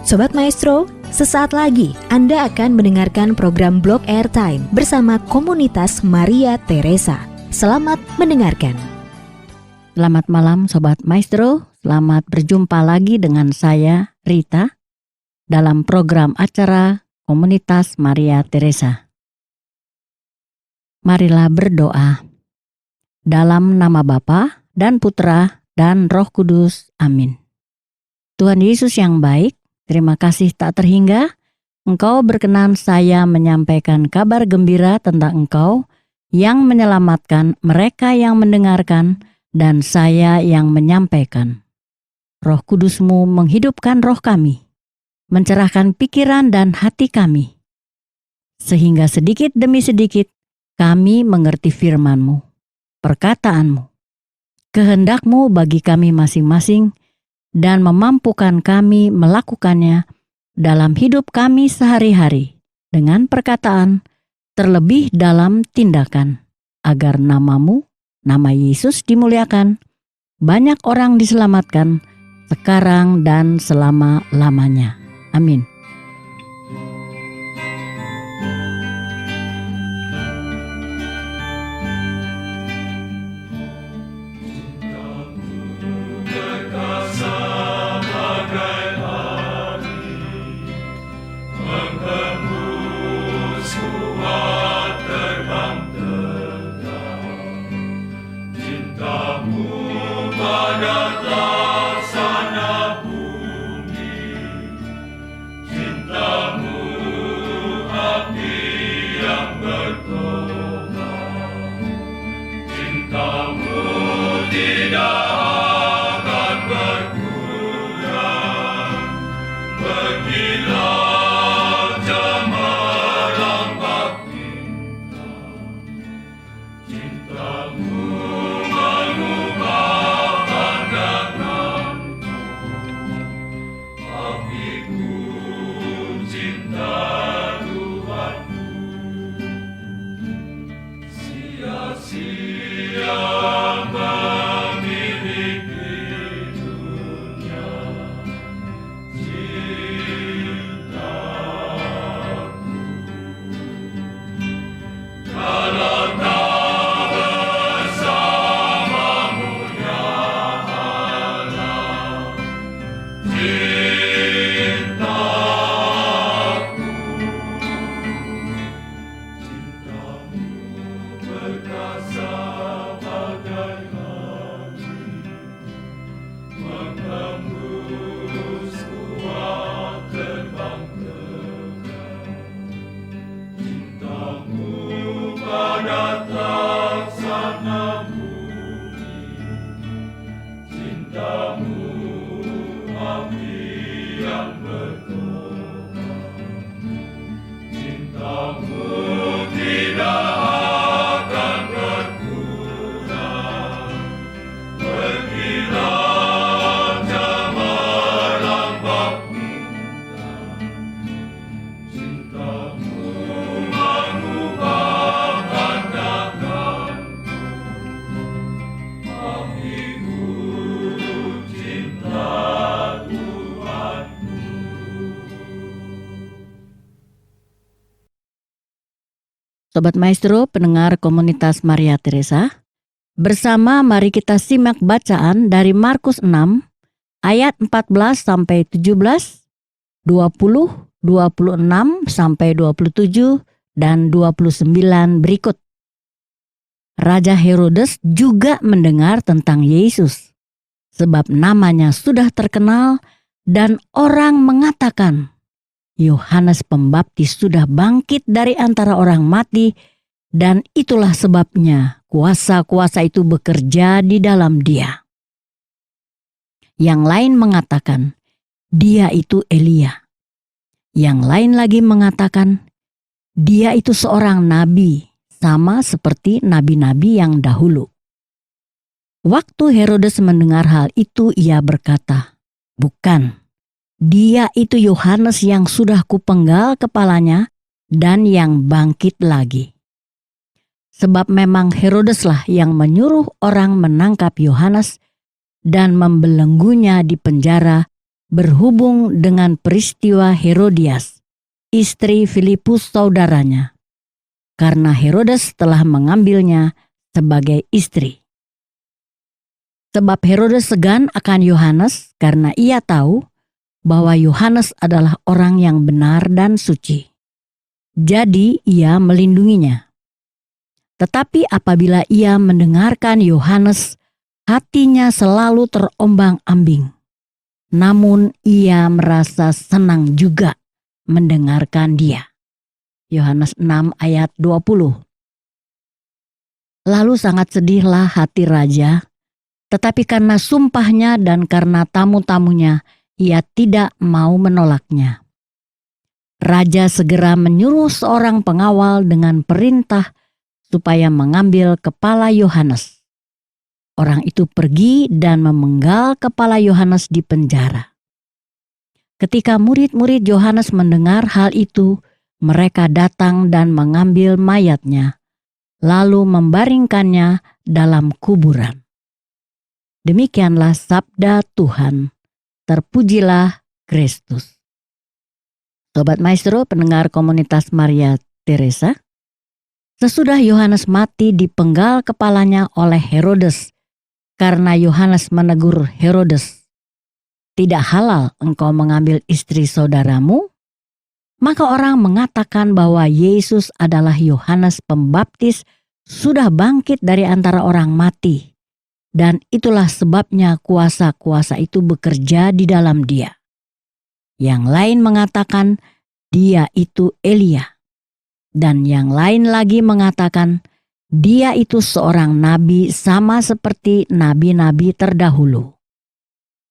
Sobat Maestro, sesaat lagi Anda akan mendengarkan program Blog Airtime bersama komunitas Maria Teresa. Selamat mendengarkan. Selamat malam Sobat Maestro, selamat berjumpa lagi dengan saya Rita dalam program acara komunitas Maria Teresa. Marilah berdoa. Dalam nama Bapa dan Putra dan Roh Kudus. Amin. Tuhan Yesus yang baik, terima kasih tak terhingga Engkau berkenan saya menyampaikan kabar gembira tentang Engkau yang menyelamatkan mereka yang mendengarkan dan saya yang menyampaikan. Roh Kudus-Mu menghidupkan roh kami, mencerahkan pikiran dan hati kami, sehingga sedikit demi sedikit kami mengerti firman-Mu, perkataan-Mu, kehendak-Mu bagi kami masing-masing, dan memampukan kami melakukannya dalam hidup kami sehari-hari dengan perkataan, terlebih dalam tindakan, agar nama-Mu, nama Yesus dimuliakan, banyak orang diselamatkan sekarang dan selama-lamanya. Amin. Sobat Maestro, pendengar komunitas Maria Teresa, bersama mari kita simak bacaan dari Markus 6 ayat 14 sampai 17, 20, 26 sampai 27 dan 29 berikut. Raja Herodes juga mendengar tentang Yesus, sebab namanya sudah terkenal dan orang mengatakan, Yohanes Pembaptis sudah bangkit dari antara orang mati, dan itulah sebabnya kuasa-kuasa itu bekerja di dalam dia. Yang lain mengatakan, dia itu Elia. Yang lain lagi mengatakan, dia itu seorang nabi, sama seperti nabi-nabi yang dahulu. Waktu Herodes mendengar hal itu, ia berkata, bukan. Dia itu Yohanes yang sudah kupenggal kepalanya dan yang bangkit lagi. Sebab memang Herodeslah yang menyuruh orang menangkap Yohanes dan membelenggunya di penjara berhubung dengan peristiwa Herodias, istri Filipus saudaranya, karena Herodes telah mengambilnya sebagai istri. Sebab Herodes segan akan Yohanes karena ia tahu bahwa Yohanes adalah orang yang benar dan suci. Jadi ia melindunginya. Tetapi apabila ia mendengarkan Yohanes, hatinya selalu terombang-ambing. Namun ia merasa senang juga mendengarkan dia. Yohanes 6 ayat 20. Lalu sangat sedihlah hati raja, tetapi karena sumpahnya dan karena tamu-tamunya, ia tidak mau menolaknya. Raja segera menyuruh seorang pengawal dengan perintah supaya mengambil kepala Yohanes. Orang itu pergi dan memenggal kepala Yohanes di penjara. Ketika murid-murid Yohanes mendengar hal itu, mereka datang dan mengambil mayatnya, lalu membaringkannya dalam kuburan. Demikianlah sabda Tuhan. Terpujilah Kristus. Sobat Maestro, pendengar komunitas Maria Teresa, sesudah Yohanes mati dipenggal kepalanya oleh Herodes, karena Yohanes menegur Herodes, "Tidak halal engkau mengambil istri saudaramu?" Maka orang mengatakan bahwa Yesus adalah Yohanes Pembaptis sudah bangkit dari antara orang mati. Dan itulah sebabnya kuasa-kuasa itu bekerja di dalam dia. Yang lain mengatakan dia itu Elia. Dan yang lain lagi mengatakan dia itu seorang nabi sama seperti nabi-nabi terdahulu.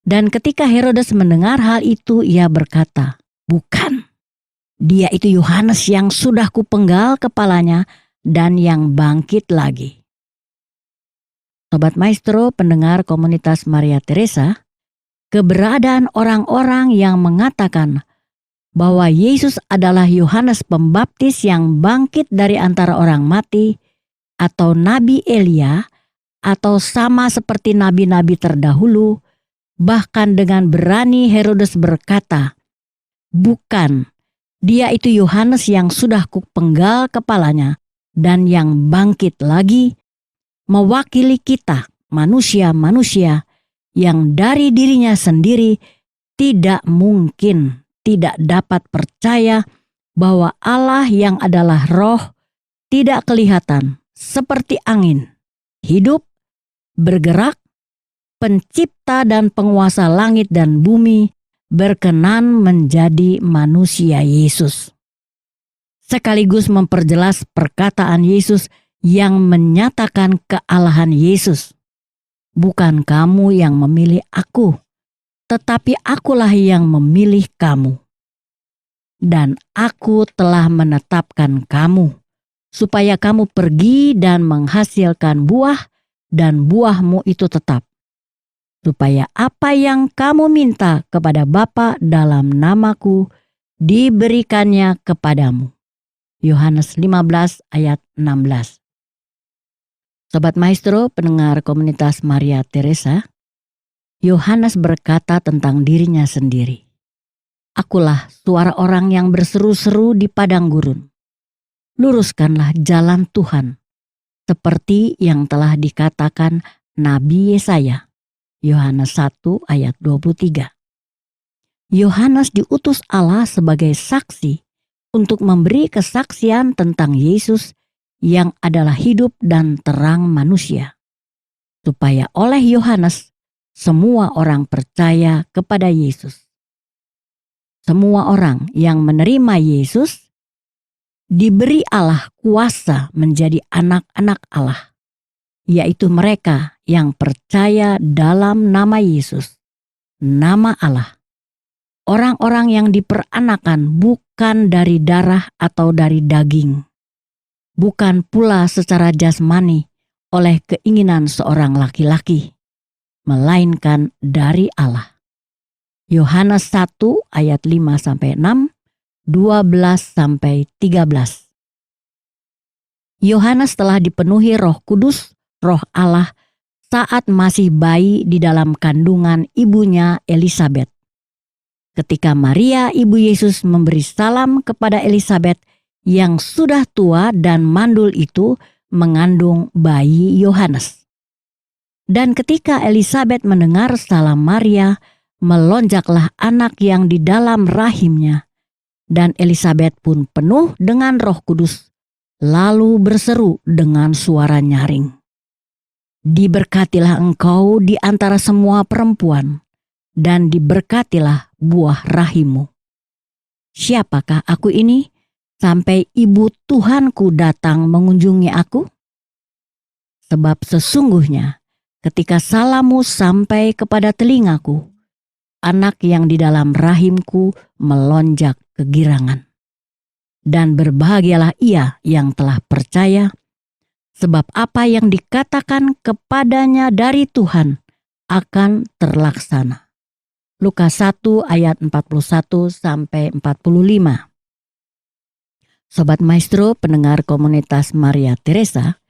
Dan ketika Herodes mendengar hal itu, ia berkata, "Bukan, dia itu Yohanes yang sudah kupenggal kepalanya dan yang bangkit lagi." Sobat Maestro, pendengar komunitas Maria Teresa, keberadaan orang-orang yang mengatakan bahwa Yesus adalah Yohanes Pembaptis yang bangkit dari antara orang mati, atau Nabi Elia, atau sama seperti nabi-nabi terdahulu, bahkan dengan berani Herodes berkata, "Bukan, dia itu Yohanes yang sudah kupenggal kepalanya dan yang bangkit lagi," mewakili kita, manusia-manusia yang dari dirinya sendiri tidak mungkin tidak dapat percaya bahwa Allah yang adalah roh tidak kelihatan seperti angin, hidup, bergerak, pencipta dan penguasa langit dan bumi, berkenan menjadi manusia Yesus. Sekaligus memperjelas perkataan Yesus yang menyatakan kealahan Yesus. "Bukan kamu yang memilih aku, tetapi akulah yang memilih kamu. Dan aku telah menetapkan kamu, supaya kamu pergi dan menghasilkan buah, dan buahmu itu tetap. Supaya apa yang kamu minta kepada Bapa dalam namaku, diberikannya kepadamu." Yohanes 15 ayat 16. Sobat Maestro, pendengar komunitas Maria Teresa, Yohanes berkata tentang dirinya sendiri, "Akulah suara orang yang berseru-seru di padang gurun. Luruskanlah jalan Tuhan, seperti yang telah dikatakan Nabi Yesaya." Yohanes 1 ayat 23. Yohanes diutus Allah sebagai saksi untuk memberi kesaksian tentang Yesus yang adalah hidup dan terang manusia, supaya oleh Yohanes semua orang percaya kepada Yesus. Semua orang yang menerima Yesus diberi Allah kuasa menjadi anak-anak Allah, yaitu mereka yang percaya dalam nama Yesus, nama Allah. Orang-orang yang diperanakan bukan dari darah atau dari daging, bukan pula secara jasmani oleh keinginan seorang laki-laki, melainkan dari Allah. Yohanes 1 ayat 5-6, 12-13. Yohanes telah dipenuhi Roh Kudus, Roh Allah, saat masih bayi di dalam kandungan ibunya Elisabet. ketika Maria ibu Yesus memberi salam kepada Elisabet yang sudah tua dan mandul itu mengandung bayi Yohanes. Dan ketika Elisabet mendengar salam Maria, melonjaklah anak yang di dalam rahimnya, dan Elisabet pun penuh dengan Roh Kudus, lalu berseru dengan suara nyaring, "Diberkatilah engkau di antara semua perempuan, dan diberkatilah buah rahimmu. Siapakah aku ini, sampai ibu Tuhanku datang mengunjungi aku? Sebab sesungguhnya ketika salammu sampai kepada telingaku, anak yang di dalam rahimku melonjak kegirangan. Dan berbahagialah ia yang telah percaya, sebab apa yang dikatakan kepadanya dari Tuhan akan terlaksana." Lukas 1 ayat 41-45. Sobat Maestro, pendengar komunitas Maria Teresa,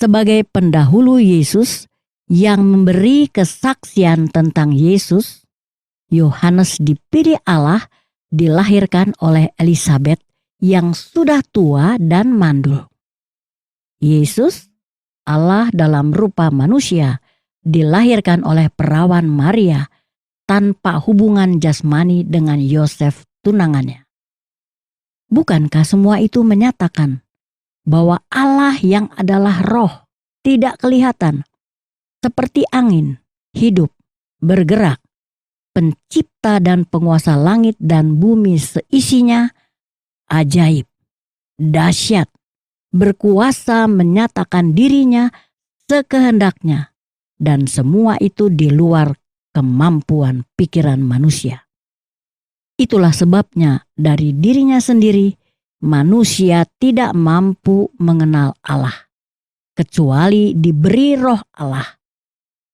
sebagai pendahulu Yesus yang memberi kesaksian tentang Yesus, Yohanes dipilih Allah dilahirkan oleh Elisabet yang sudah tua dan mandul. Yesus, Allah dalam rupa manusia, dilahirkan oleh perawan Maria tanpa hubungan jasmani dengan Yosef tunangannya. Bukankah semua itu menyatakan bahwa Allah yang adalah roh tidak kelihatan, seperti angin, hidup, bergerak, pencipta dan penguasa langit dan bumi seisinya, ajaib, dahsyat, berkuasa menyatakan dirinya sekehendaknya, dan semua itu di luar kemampuan pikiran manusia. Itulah sebabnya dari dirinya sendiri manusia tidak mampu mengenal Allah, kecuali diberi roh Allah,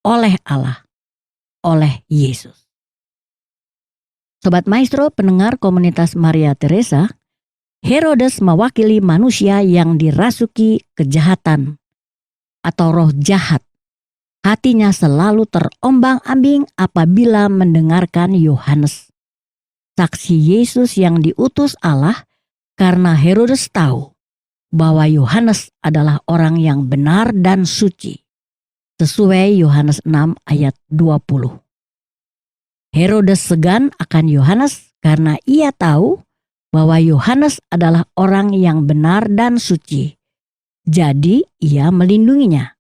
oleh Yesus. Sobat Maestro, pendengar komunitas Maria Teresa, Herodes mewakili manusia yang dirasuki kejahatan atau roh jahat. Hatinya selalu terombang-ambing apabila mendengarkan Yohanes, saksi Yesus yang diutus Allah, karena Herodes tahu bahwa Yohanes adalah orang yang benar dan suci, sesuai Yohanes 6 ayat 20. Herodes segan akan Yohanes karena ia tahu bahwa Yohanes adalah orang yang benar dan suci. Jadi ia melindunginya.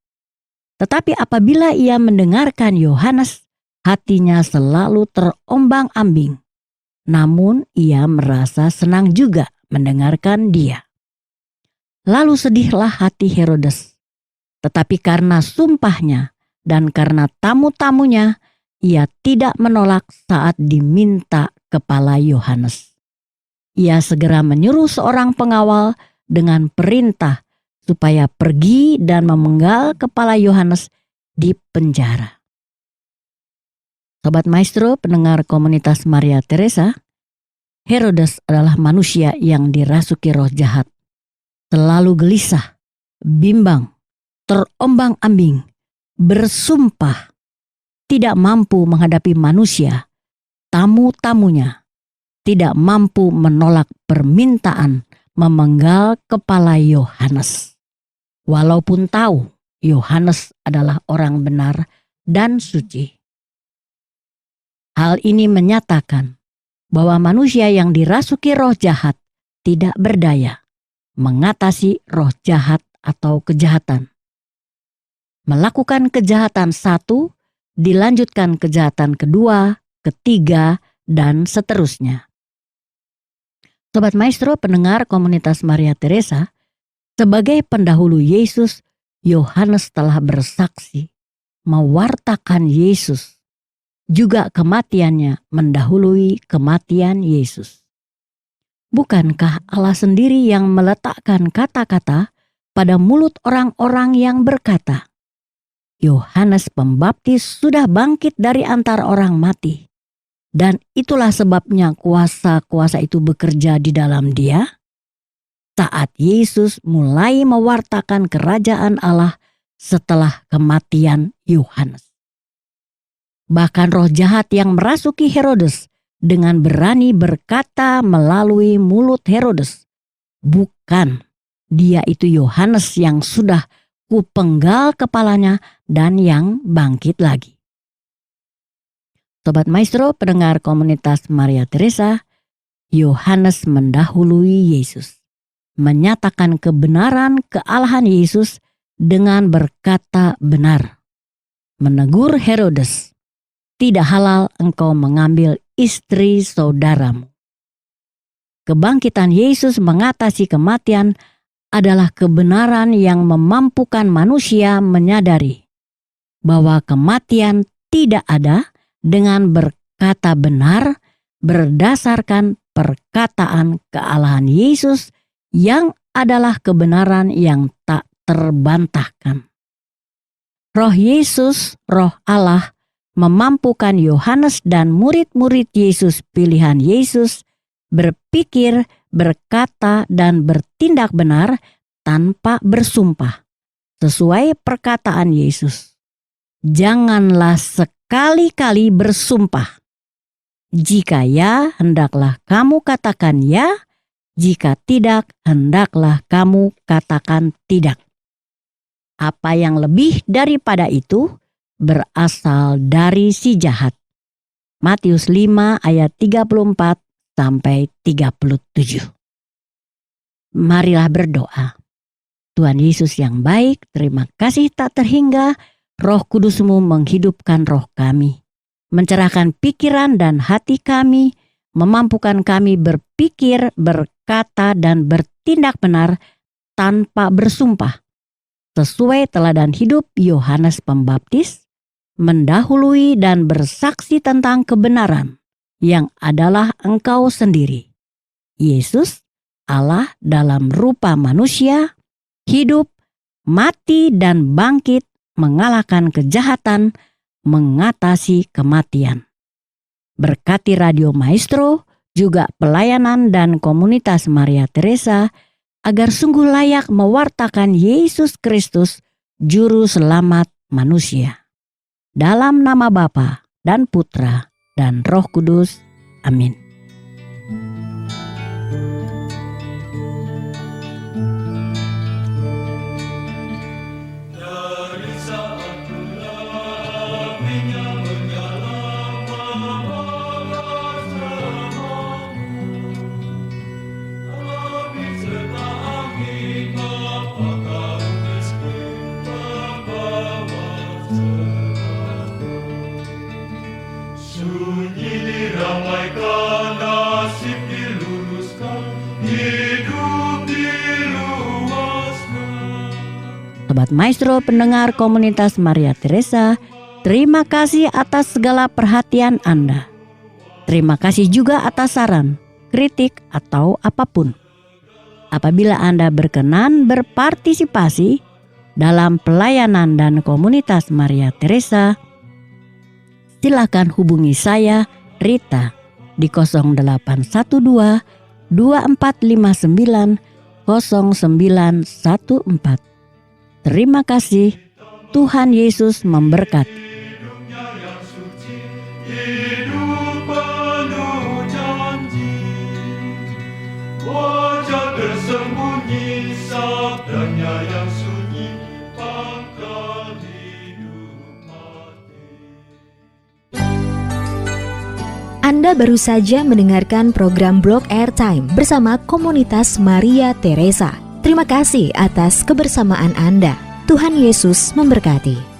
Tetapi apabila ia mendengarkan Yohanes, hatinya selalu terombang-ambing. Namun ia merasa senang juga mendengarkan dia. Lalu sedihlah hati Herodes. Tetapi karena sumpahnya dan karena tamu-tamunya, ia tidak menolak saat diminta kepala Yohanes. Ia segera menyuruh seorang pengawal dengan perintah supaya pergi dan memenggal kepala Yohanes di penjara. Sobat Maestro, pendengar komunitas Maria Teresa, Herodes adalah manusia yang dirasuki roh jahat. Selalu gelisah, bimbang, terombang-ambing, bersumpah, tidak mampu menghadapi manusia, tamu-tamunya, tidak mampu menolak permintaan memenggal kepala Yohanes. Walaupun tahu Yohanes adalah orang benar dan suci. Hal ini menyatakan bahwa manusia yang dirasuki roh jahat tidak berdaya mengatasi roh jahat atau kejahatan. Melakukan kejahatan satu, dilanjutkan kejahatan kedua, ketiga, dan seterusnya. Sobat Maestro, pendengar komunitas Maria Teresa, sebagai pendahulu Yesus, Yohanes telah bersaksi, mewartakan Yesus. Juga kematiannya mendahului kematian Yesus. Bukankah Allah sendiri yang meletakkan kata-kata pada mulut orang-orang yang berkata, Yohanes Pembaptis sudah bangkit dari antara orang mati, dan itulah sebabnya kuasa-kuasa itu bekerja di dalam dia? Saat Yesus mulai mewartakan kerajaan Allah setelah kematian Yohanes. Bahkan roh jahat yang merasuki Herodes dengan berani berkata melalui mulut Herodes, "Bukan, dia itu Yohanes yang sudah kupenggal kepalanya dan yang bangkit lagi." Sobat Maestro, pendengar komunitas Maria Teresa, Yohanes mendahului Yesus, menyatakan kebenaran kealahan Yesus dengan berkata benar. Menegur Herodes, "Tidak halal engkau mengambil istri saudaramu." Kebangkitan Yesus mengatasi kematian adalah kebenaran yang memampukan manusia menyadari bahwa kematian tidak ada dengan berkata benar berdasarkan perkataan kealahan Yesus yang adalah kebenaran yang tak terbantahkan. Roh Yesus, Roh Allah, memampukan Yohanes dan murid-murid Yesus pilihan Yesus berpikir, berkata, dan bertindak benar tanpa bersumpah, sesuai perkataan Yesus. Janganlah sekali-kali bersumpah. Jika ya, hendaklah kamu katakan ya. Jika tidak, hendaklah kamu katakan tidak. Apa yang lebih daripada itu berasal dari si jahat. Matius 5 ayat 34 sampai 37. Marilah berdoa. Tuhan Yesus yang baik, terima kasih tak terhingga Roh Kudus-Mu menghidupkan roh kami, mencerahkan pikiran dan hati kami, memampukan kami berpikir, berkata, dan bertindak benar tanpa bersumpah, sesuai teladan hidup Yohanes Pembaptis, mendahului dan bersaksi tentang kebenaran yang adalah Engkau sendiri, Yesus, Allah dalam rupa manusia, hidup, mati, dan bangkit, mengalahkan kejahatan, mengatasi kematian. Berkati Radio Maestro, juga pelayanan dan komunitas Maria Teresa, agar sungguh layak mewartakan Yesus Kristus, Juru Selamat manusia. Dalam nama Bapa dan Putra dan Roh Kudus. Amin. Sobat Maestro pendengar komunitas Maria Teresa, terima kasih atas segala perhatian Anda. Terima kasih juga atas saran, kritik, atau apapun. Apabila Anda berkenan berpartisipasi dalam pelayanan dan komunitas Maria Teresa, silakan hubungi saya, Rita, di 0812 2459 0914. Terima kasih, Tuhan Yesus memberkati. Hidup penuh janji, wajah tersembunyi, sabdanya yang sunyi, pangkal hidup mati. Anda baru saja mendengarkan program Blog Airtime bersama komunitas Maria Teresa. Terima kasih atas kebersamaan Anda. Tuhan Yesus memberkati.